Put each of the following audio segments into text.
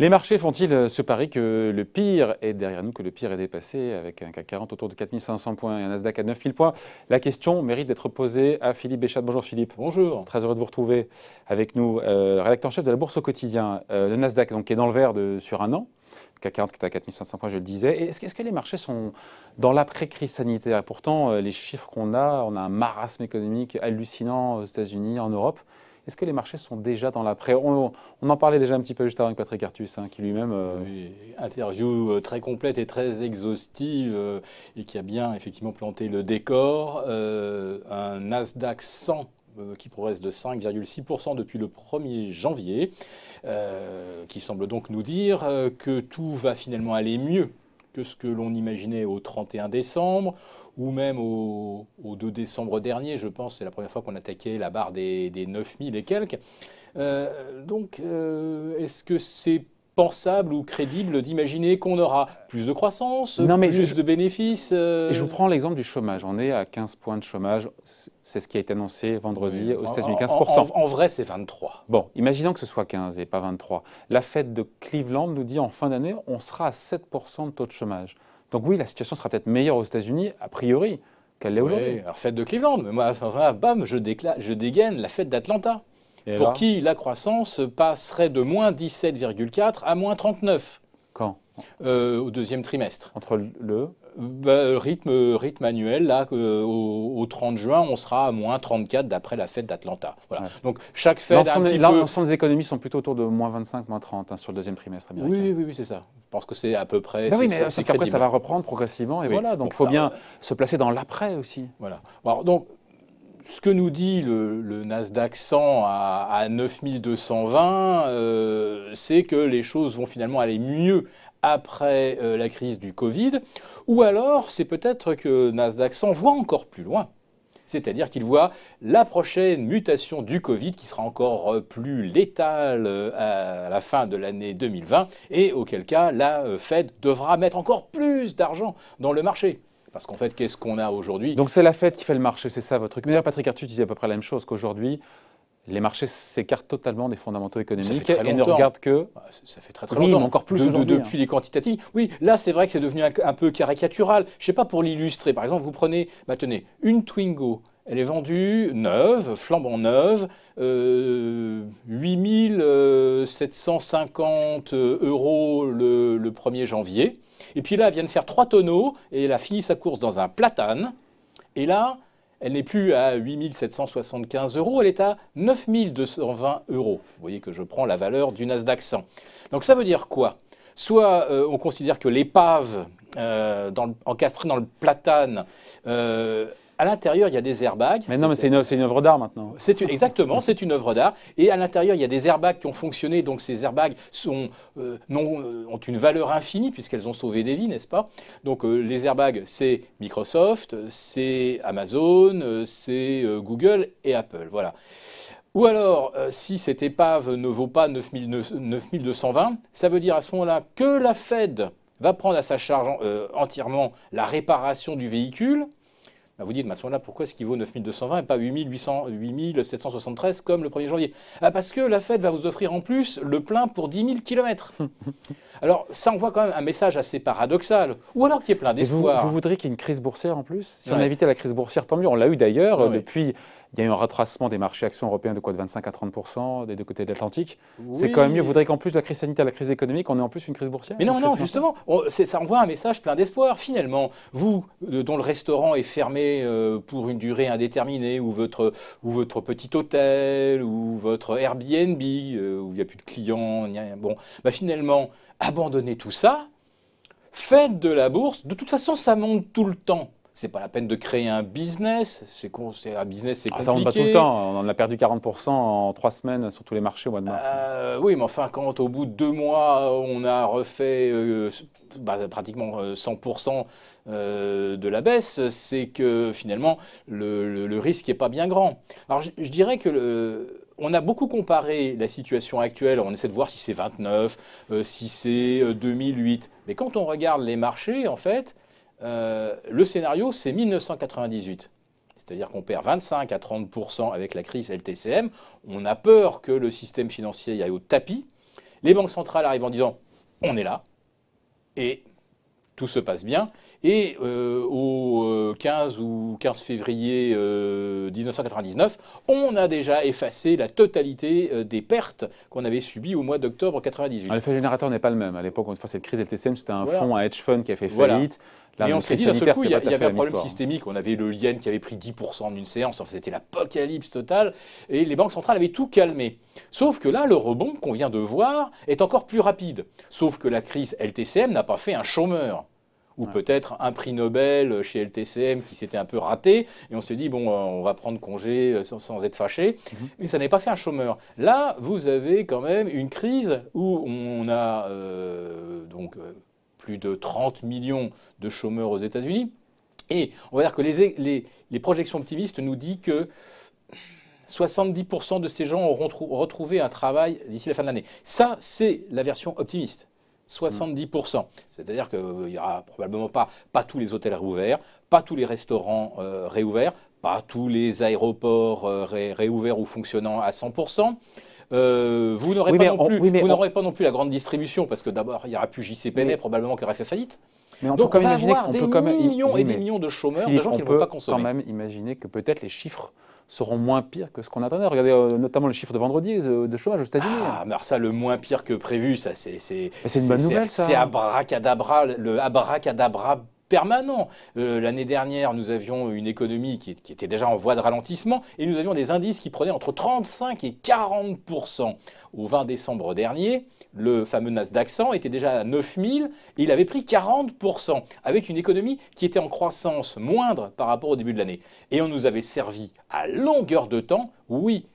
Les marchés font-ils ce pari que le pire est derrière nous, que le pire est dépassé, avec un CAC 40 autour de 4500 points et un Nasdaq à 9000 points? La question mérite d'être posée à Philippe Béchat. Bonjour Philippe. Bonjour. Très heureux de vous retrouver avec nous, rédacteur en chef de la Bourse au quotidien. Le Nasdaq donc, qui est dans le vert sur un an, le CAC 40 qui est à 4500 points, je le disais. Est-ce que les marchés sont dans l'après-crise sanitaire? Pourtant, les chiffres qu'on a, on a un marasme économique hallucinant aux États-Unis, en Europe. Est-ce que les marchés sont déjà dans l'après? On en parlait déjà un petit peu juste avant avec Patrick Artus, qui lui-même... Oui, interview très complète et très exhaustive et qui a bien effectivement planté le décor. Un Nasdaq 100 qui progresse de 5,6% depuis le 1er janvier, qui semble donc nous dire que tout va finalement aller mieux que ce que l'on imaginait au 31 décembre, ou même au 2 décembre dernier, je pense, c'est la première fois qu'on attaquait la barre des 9000 et quelques. Est-ce que c'est pensable ou crédible d'imaginer qu'on aura plus de croissance, plus de bénéfices Je vous prends l'exemple du chômage. On est à 15 points de chômage. C'est ce qui a été annoncé vendredi aux États-Unis, 15%. En vrai, c'est 23. Bon, imaginons que ce soit 15 et pas 23. La Fed de Cleveland nous dit en fin d'année, on sera à 7% de taux de chômage. Donc oui, la situation sera peut-être meilleure aux États-Unis, a priori, qu'elle l'est aujourd'hui. Alors Fed de Cleveland, mais moi, bam, je dégaine la Fed d'Atlanta. Pour qui la croissance passerait de moins 17,4 à moins 39. Quand au deuxième trimestre. Entre le rythme annuel, là, au 30 juin, on sera à moins 34 d'après la Fed d'Atlanta. Voilà. Ouais. Donc chaque Fed l'ensemble des économies sont plutôt autour de moins 25, moins 30 sur le deuxième trimestre américain. Oui, c'est ça. Je pense que c'est à peu près... Ben oui, mais c'est qu'après, ça va reprendre progressivement. Et voilà, donc il faut bien se placer dans l'après aussi. Voilà. Alors, donc, ce que nous dit le Nasdaq 100 à 9220, c'est que les choses vont finalement aller mieux après la crise du Covid, ou alors c'est peut-être que Nasdaq 100 voit encore plus loin. C'est-à-dire qu'il voit la prochaine mutation du Covid qui sera encore plus létale à la fin de l'année 2020, et auquel cas la Fed devra mettre encore plus d'argent dans le marché. Parce qu'en fait, qu'est-ce qu'on a aujourd'hui? Donc c'est la Fed qui fait le marché, c'est ça votre truc. Mais d'ailleurs, Patrick Artus disait à peu près la même chose, qu'aujourd'hui, les marchés s'écartent totalement des fondamentaux économiques et ne regardent que... Ça fait très longtemps. Oui, mais encore plus depuis les quantitatives. Oui, là, c'est vrai que c'est devenu un peu caricatural. Je ne sais pas, pour l'illustrer, par exemple, vous prenez, tenez, une Twingo. Elle est vendue neuve, flambant neuve, 8 750 € le 1er janvier. Et puis là, elle vient de faire 3 tonneaux et elle a fini sa course dans un platane. Et là, elle n'est plus à 8 775 €, elle est à 9 220 €. Vous voyez que je prends la valeur du Nasdaq 100. Donc ça veut dire quoi? Soit on considère que l'épave encastrée dans le platane, à l'intérieur, il y a des airbags. Mais non, mais c'est une œuvre d'art maintenant. Exactement, c'est une œuvre d'art. Et à l'intérieur, il y a des airbags qui ont fonctionné. Donc ces airbags ont une valeur infinie puisqu'elles ont sauvé des vies, n'est-ce pas? Donc les airbags, c'est Microsoft, c'est Amazon, c'est Google et Apple. Voilà. Ou alors, si cette épave ne vaut pas 9220, ça veut dire à ce moment-là que la Fed va prendre à sa charge entièrement la réparation du véhicule. Vous dites, mais à ce moment-là, pourquoi est-ce qu'il vaut 9220 et pas 8 773 comme le 1er janvier? Parce que la Fed va vous offrir en plus le plein pour 10 000 km. Alors, ça envoie quand même un message assez paradoxal. Ou alors qu'il y ait plein d'espoir. Vous voudriez qu'il y ait une crise boursière en plus? Si on a évité la crise boursière, tant mieux. On l'a eu d'ailleurs depuis... Il y a eu un retracement des marchés actions européens de quoi, de 25 à 30% des deux côtés de l'Atlantique. Oui. C'est quand même mieux. Vous voudriez qu'en plus de la crise sanitaire, la crise économique, on ait en plus une crise boursière? Mais non, justement, ça envoie un message plein d'espoir. Finalement, vous, dont le restaurant est fermé pour une durée indéterminée, ou votre petit hôtel, ou votre Airbnb, où il n'y a plus de clients, bon, finalement, abandonnez tout ça, faites de la bourse. De toute façon, ça monte tout le temps. C'est pas la peine de créer un business, c'est un business, c'est compliqué. Ça monte pas tout le temps, on en a perdu 40% en 3 semaines sur tous les marchés au mois de mars. Oui, mais enfin, quand au bout de 2 mois, on a refait pratiquement 100% de la baisse, c'est que finalement, le risque n'est pas bien grand. Alors je dirais que on a beaucoup comparé la situation actuelle, on essaie de voir si c'est 29, si c'est 2008. Mais quand on regarde les marchés, en fait, le scénario, c'est 1998. c'est-à-dire qu'on perd 25 à 30% avec la crise LTCM, on a peur que le système financier y aille au tapis. Les banques centrales arrivent en disant « on est là » et tout se passe bien. Et au 15 février 1999, on a déjà effacé la totalité des pertes qu'on avait subies au mois d'octobre 1998. L'effet générateur n'est pas le même. À l'époque, une fois cette crise LTCM, c'était un Voilà. fonds, un hedge fund qui a fait Voilà. faillite. Et on s'est dit, d'un seul coup, il y avait un problème systémique. On avait le yen qui avait pris 10% en une séance. Enfin, c'était l'apocalypse totale. Et les banques centrales avaient tout calmé. Sauf que là, le rebond qu'on vient de voir est encore plus rapide. Sauf que la crise LTCM n'a pas fait un chômeur. Ou peut-être un prix Nobel chez LTCM qui s'était un peu raté. Et on s'est dit, bon, on va prendre congé sans être fâché. Mais ça n'est pas fait un chômeur. Là, vous avez quand même une crise où on a plus de 30 millions de chômeurs aux États-Unis. Et on va dire que les projections optimistes nous disent que 70% de ces gens auront retrouvé un travail d'ici la fin de l'année. Ça, c'est la version optimiste. 70%. C'est-à-dire qu'il n'y aura probablement pas tous les hôtels réouverts, pas tous les restaurants réouverts, pas tous les aéroports réouverts ou fonctionnant à 100%. Vous n'aurez pas non plus la grande distribution, parce que d'abord, il n'y aura plus JCPenney probablement qui aurait fait faillite. Mais on Donc peut on va imaginer avoir des millions et des millions de chômeurs, Philippe, de gens qui ne vont pas consommer. On peut quand même imaginer que peut-être les chiffres seront moins pires que ce qu'on attendait. Regardez notamment le chiffre de vendredi de chômage aux États-Unis. Ah, mais alors ça, le moins pire que prévu, ça c'est une bonne nouvelle, ça. C'est abracadabra, le abracadabra permanent. L'année dernière, nous avions une économie qui était déjà en voie de ralentissement et nous avions des indices qui prenaient entre 35 et 40%. Au 20 décembre dernier, le fameux Nasdaq 100 était déjà à 9000 et il avait pris 40%, avec une économie qui était en croissance moindre par rapport au début de l'année. Et on nous avait servi à longueur de temps, oui,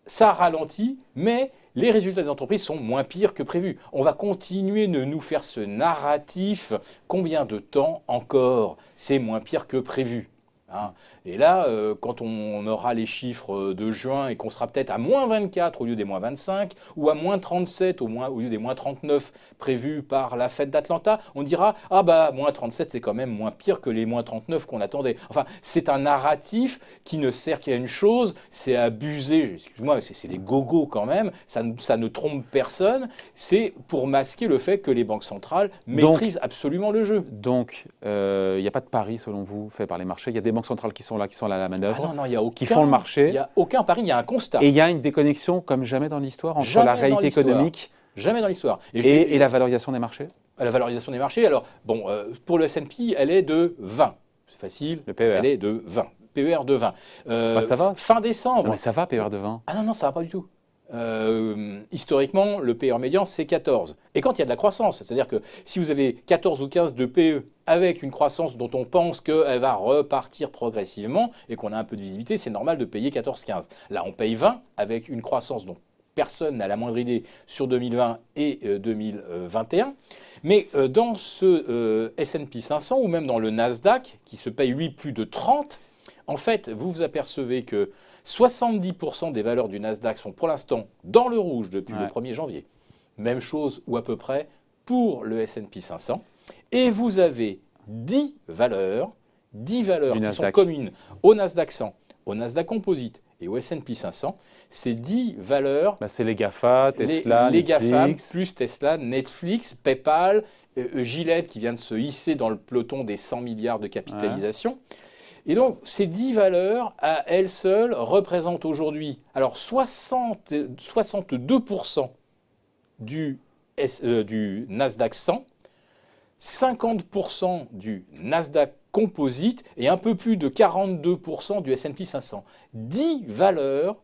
ça ralentit, mais les résultats des entreprises sont moins pires que prévu. On va continuer de nous faire ce narratif. Combien de temps encore? C'est moins pire que prévu. Hein. Et là, quand on aura les chiffres de juin et qu'on sera peut-être à moins 24 au lieu des moins 25, ou à moins 37 au lieu des moins 39 prévus par la fête d'Atlanta, on dira « Ah bah, moins 37, c'est quand même moins pire que les moins 39 qu'on attendait. » Enfin, c'est un narratif qui ne sert qu'à une chose, c'est abuser, excuse-moi, c'est des gogos quand même, ça ne trompe personne, c'est pour masquer le fait que les banques centrales maîtrisent absolument le jeu. Donc, il n'y a pas de pari, selon vous, fait par les marchés. Il y a des banques centrales qui sont là à la manœuvre, il y a aucun, qui font le marché. Il n'y a aucun pari, il y a un constat. Et il y a une déconnexion comme jamais dans l'histoire entre la réalité économique jamais dans l'histoire. Et la valorisation des marchés. La valorisation des marchés, alors, bon, pour le S&P, elle est de 20. C'est facile, le PER. Elle est de 20. PER de 20. Ça va. Fin décembre. Non, mais ça va, PER de 20. Ah non, ça ne va pas du tout. Historiquement, le PER médian, c'est 14. Et quand il y a de la croissance, c'est-à-dire que si vous avez 14 ou 15 de PE avec une croissance dont on pense qu'elle va repartir progressivement et qu'on a un peu de visibilité, c'est normal de payer 14-15. Là, on paye 20 avec une croissance dont personne n'a la moindre idée sur 2020 et 2021. Mais dans ce S&P 500 ou même dans le Nasdaq, qui se paye lui plus de 30, en fait, vous vous apercevez que 70% des valeurs du Nasdaq sont pour l'instant dans le rouge depuis le 1er janvier. Même chose ou à peu près pour le S&P 500. Et vous avez 10 valeurs qui sont communes au Nasdaq 100, au Nasdaq Composite et au S&P 500. Ces 10 valeurs, c'est les GAFA, Tesla, les Netflix. GAFA, plus Tesla, Netflix, PayPal, Gillette qui vient de se hisser dans le peloton des 100 milliards de capitalisation. Et donc, ces 10 valeurs, à elles seules, représentent aujourd'hui 62% du Nasdaq 100, 50% du Nasdaq Composite et un peu plus de 42% du S&P 500. 10 valeurs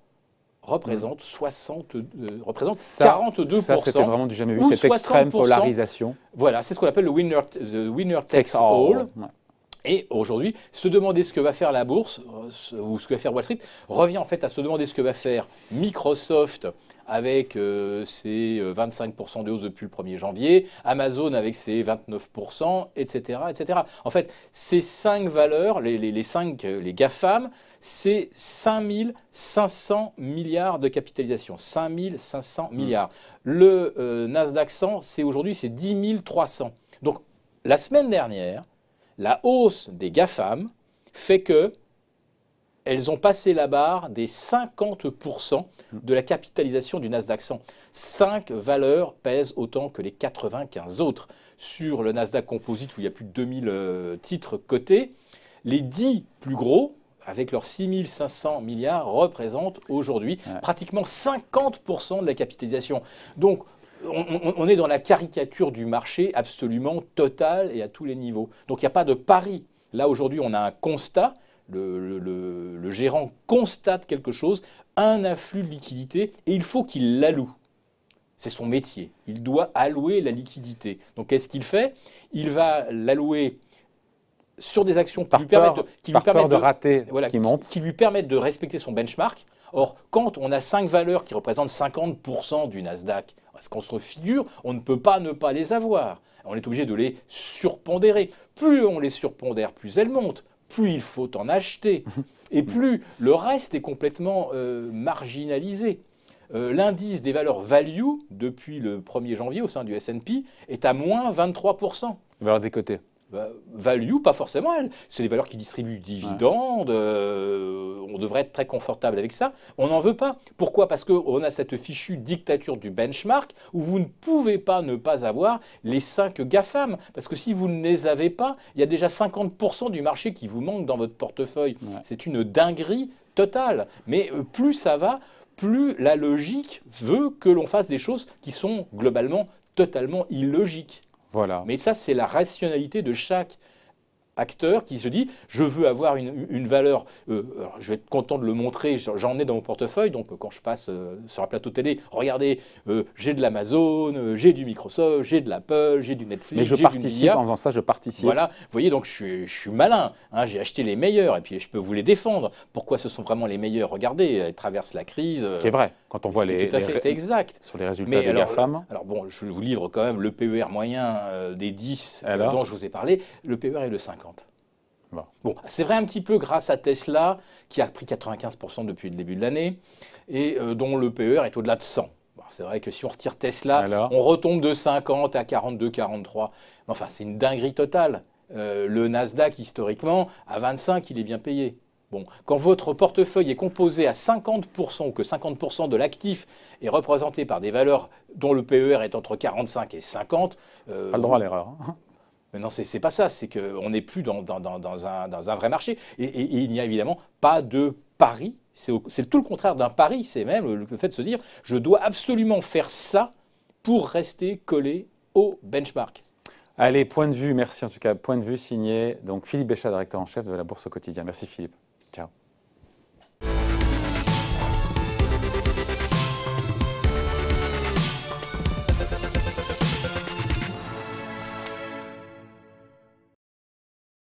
représentent 42%. Ça, c'était vraiment du jamais vu, cette extrême polarisation. Voilà, c'est ce qu'on appelle le winner takes all. Ouais. Et aujourd'hui, se demander ce que va faire la bourse ou ce que va faire Wall Street revient en fait à se demander ce que va faire Microsoft avec ses 25% de hausse depuis le 1er janvier, Amazon avec ses 29%, etc., etc. En fait, ces 5 valeurs, les GAFAM, c'est 5500 milliards de capitalisation. 5500 milliards. Le Nasdaq 100, aujourd'hui, c'est 10 300. Donc, la semaine dernière, la hausse des GAFAM fait que elles ont passé la barre des 50% de la capitalisation du Nasdaq 100. 5 valeurs pèsent autant que les 95 autres. Sur le Nasdaq Composite, où il y a plus de 2000 titres cotés, les 10 plus gros, avec leurs 6500 milliards, représentent aujourd'hui pratiquement 50% de la capitalisation. Donc, on est dans la caricature du marché absolument totale et à tous les niveaux. Donc, il n'y a pas de pari. Là, aujourd'hui, on a un constat. Le gérant constate quelque chose, un afflux de liquidité, et il faut qu'il l'alloue. C'est son métier. Il doit allouer la liquidité. Donc, qu'est-ce qu'il fait? Il va l'allouer sur des actions qui lui permettent de respecter son benchmark. Or, quand on a 5 valeurs qui représentent 50% du Nasdaq, ce qu'on se figure, on ne peut pas ne pas les avoir. On est obligé de les surpondérer. Plus on les surpondère, plus elles montent. Plus il faut en acheter, et plus le reste est complètement marginalisé. L'indice des valeurs value, depuis le 1er janvier au sein du S&P, est à moins 23%. Valeur décotée. Value, pas forcément. C'est les valeurs qui distribuent dividendes. On devrait être très confortable avec ça. On n'en veut pas. Pourquoi? Parce qu'on a cette fichue dictature du benchmark où vous ne pouvez pas ne pas avoir les 5 GAFAM. Parce que si vous ne les avez pas, il y a déjà 50% du marché qui vous manque dans votre portefeuille. C'est une dinguerie totale. Mais plus ça va, plus la logique veut que l'on fasse des choses qui sont globalement totalement illogiques. Voilà. Mais ça, c'est la rationalité de chaque acteur qui se dit « je veux avoir une valeur alors je vais être content de le montrer, j'en ai dans mon portefeuille, donc quand je passe sur un plateau télé, regardez, j'ai de l'Amazon, j'ai du Microsoft, j'ai de l'Apple, j'ai du Netflix, mais je participe, en faisant ça, je participe. Voilà, vous voyez, donc je suis malin, hein, j'ai acheté les meilleurs et puis je peux vous les défendre. Pourquoi ce sont vraiment les meilleurs? Regardez, ils traversent la crise. Ce qui est vrai, quand on voit exact. sur les résultats des GAFAM. Alors bon, je vous livre quand même le PER moyen des 10 dont je vous ai parlé, le PER est de 50. Bon, c'est vrai un petit peu grâce à Tesla, qui a pris 95% depuis le début de l'année, et dont le PER est au-delà de 100. Bon, c'est vrai que si on retire Tesla, on retombe de 50 à 42, 43. Enfin, c'est une dinguerie totale. Le Nasdaq, historiquement, à 25, il est bien payé. Bon, quand votre portefeuille est composé à 50% ou que 50% de l'actif est représenté par des valeurs dont le PER est entre 45 et 50... pas le droit à l'erreur. Mais non, c'est pas ça, c'est qu'on n'est plus dans un vrai marché. Et il n'y a évidemment pas de pari, c'est tout le contraire d'un pari, c'est même le fait de se dire « je dois absolument faire ça pour rester collé au benchmark ». Allez, point de vue, merci en tout cas, point de vue signé donc Philippe Béchat, directeur en chef de la Bourse au quotidien. Merci Philippe.